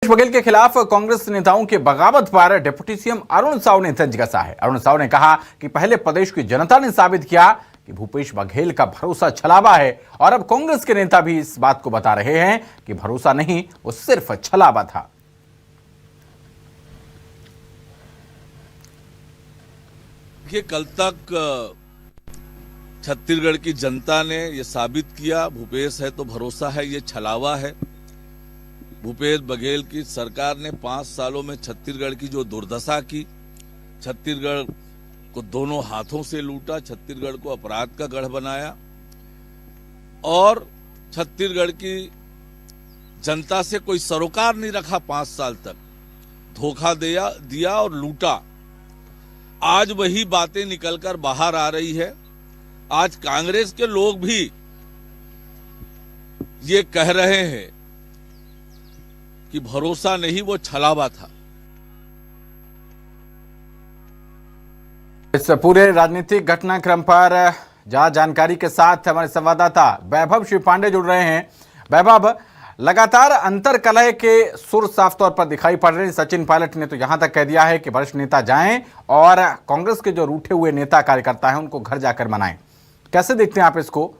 बघेल के खिलाफ कांग्रेस नेताओं के बगावत पर डिप्टी सीएम अरुण साव ने तंज कसा है। अरुण साव ने कहा कि पहले प्रदेश की जनता ने साबित किया कि भूपेश बघेल का भरोसा छलावा है और अब कांग्रेस के नेता भी इस बात को बता रहे हैं कि भरोसा नहीं, वो सिर्फ छलावा था। देखिए, कल तक छत्तीसगढ़ की जनता ने यह साबित किया भूपेश है तो भरोसा है, ये छलावा है। भूपेश बघेल की सरकार ने 5 सालों में छत्तीसगढ़ की जो दुर्दशा की, छत्तीसगढ़ को दोनों हाथों से लूटा, छत्तीसगढ़ को अपराध का गढ़ बनाया और छत्तीसगढ़ की जनता से कोई सरोकार नहीं रखा। 5 साल तक धोखा दिया और लूटा। आज वही बातें निकलकर बाहर आ रही है। आज कांग्रेस के लोग भी ये कह रहे हैं कि भरोसा नहीं, वो छलावा था। इस पूरे राजनीतिक घटनाक्रम पर जहां जानकारी के साथ हमारे संवाददाता वैभव शिव पांडे जुड़ रहे हैं। वैभव, लगातार अंतर कलह के सुर साफ तौर पर दिखाई पड़ रहे हैं। सचिन पायलट ने तो यहां तक कह दिया है कि वरिष्ठ नेता जाएं और कांग्रेस के जो रूठे हुए नेता कार्यकर्ता हैं उनको घर जाकर मनाएं। कैसे देखते हैं आप इसको?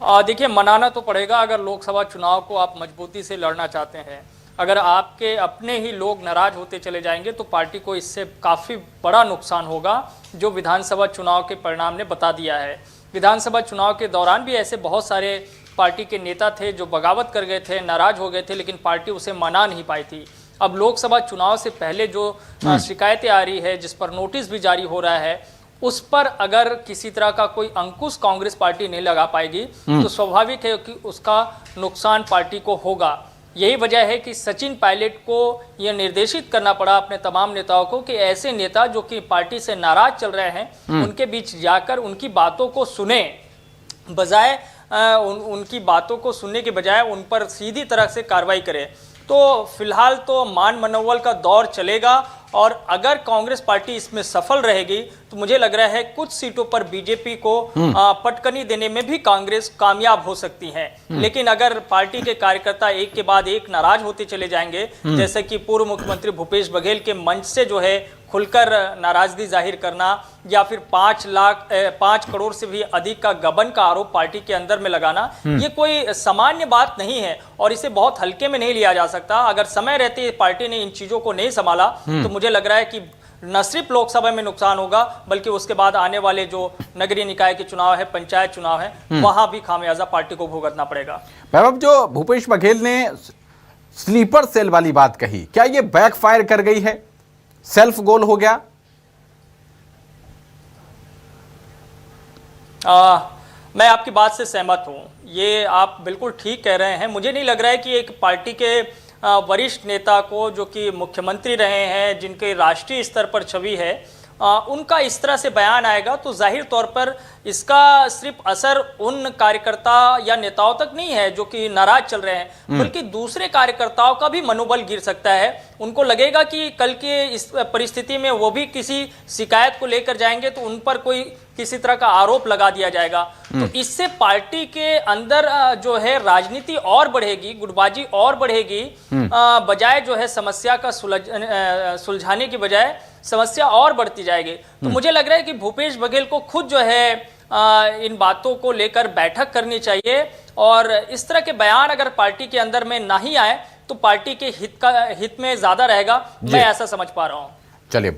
देखिए, मनाना तो पड़ेगा अगर लोकसभा चुनाव को आप मजबूती से लड़ना चाहते हैं। अगर आपके अपने ही लोग नाराज होते चले जाएंगे तो पार्टी को इससे काफ़ी बड़ा नुकसान होगा, जो विधानसभा चुनाव के परिणाम ने बता दिया है। विधानसभा चुनाव के दौरान भी ऐसे बहुत सारे पार्टी के नेता थे जो बगावत कर गए थे, नाराज हो गए थे, लेकिन पार्टी उसे मना नहीं पाई थी। अब लोकसभा चुनाव से पहले जो शिकायतें आ रही है, जिस पर नोटिस भी जारी हो रहा है, उस पर अगर किसी तरह का कोई अंकुश कांग्रेस पार्टी नहीं लगा पाएगी तो स्वाभाविक है कि उसका नुकसान पार्टी को होगा। यही वजह है कि सचिन पायलट को यह निर्देशित करना पड़ा अपने तमाम नेताओं को कि ऐसे नेता जो कि पार्टी से नाराज चल रहे हैं उनके बीच जाकर उनकी बातों को सुने, बजाय उनकी बातों को सुनने के बजाय उन पर सीधी तरह से कार्रवाई करें। तो फिलहाल तो मान मनोबल का दौर चलेगा और अगर कांग्रेस पार्टी इसमें सफल रहेगी तो मुझे लग रहा है कुछ सीटों पर बीजेपी को पटकनी देने में भी कांग्रेस कामयाब हो सकती है। लेकिन अगर पार्टी के कार्यकर्ता एक के बाद एक नाराज होते चले जाएंगे, जैसे कि पूर्व मुख्यमंत्री भूपेश बघेल के मंच से जो है खुलकर नाराजगी जाहिर करना, या फिर 5 करोड़ से भी अधिक का गबन का आरोप पार्टी के अंदर में लगाना, ये कोई सामान्य बात नहीं है और इसे बहुत हल्के में नहीं लिया जा सकता। अगर समय रहते पार्टी ने इन चीजों को नहीं संभाला तो मुझे लग रहा है कि न सिर्फ लोकसभा में नुकसान होगा, बल्कि उसके बाद आने वाले जो नगरीय निकाय के चुनाव है, पंचायत चुनाव है, वहां भी खामियाजा पार्टी को भुगतना पड़ेगा। वैभव, जो भूपेश बघेल ने स्लीपर सेल वाली बात कही, क्या ये बैकफायर कर गई है? सेल्फ गोल हो गया? मैं आपकी बात से सहमत हूं। ये आप बिल्कुल ठीक कह रहे हैं। मुझे नहीं लग रहा है कि एक पार्टी के वरिष्ठ नेता को, जो कि मुख्यमंत्री रहे हैं, जिनके राष्ट्रीय स्तर पर छवि है, उनका इस तरह से बयान आएगा तो जाहिर तौर पर इसका सिर्फ असर उन कार्यकर्ता या नेताओं तक नहीं है जो कि नाराज चल रहे हैं, बल्कि दूसरे कार्यकर्ताओं का भी मनोबल गिर सकता है। उनको लगेगा कि कल के इस परिस्थिति में वो भी किसी शिकायत को लेकर जाएंगे तो उन पर कोई किसी तरह का आरोप लगा दिया जाएगा। तो इससे पार्टी के अंदर जो है राजनीति और बढ़ेगी, गुटबाजी और बढ़ेगी, बजाय जो है समस्या का सुलझाने की बजाय समस्या और बढ़ती जाएगी। तो मुझे लग रहा है कि भूपेश बघेल को खुद जो है इन बातों को लेकर बैठक करनी चाहिए और इस तरह के बयान अगर पार्टी के अंदर में नहीं आए तो पार्टी के हित में ज्यादा रहेगा। मैं ऐसा समझ पा रहा हूं। चलिए।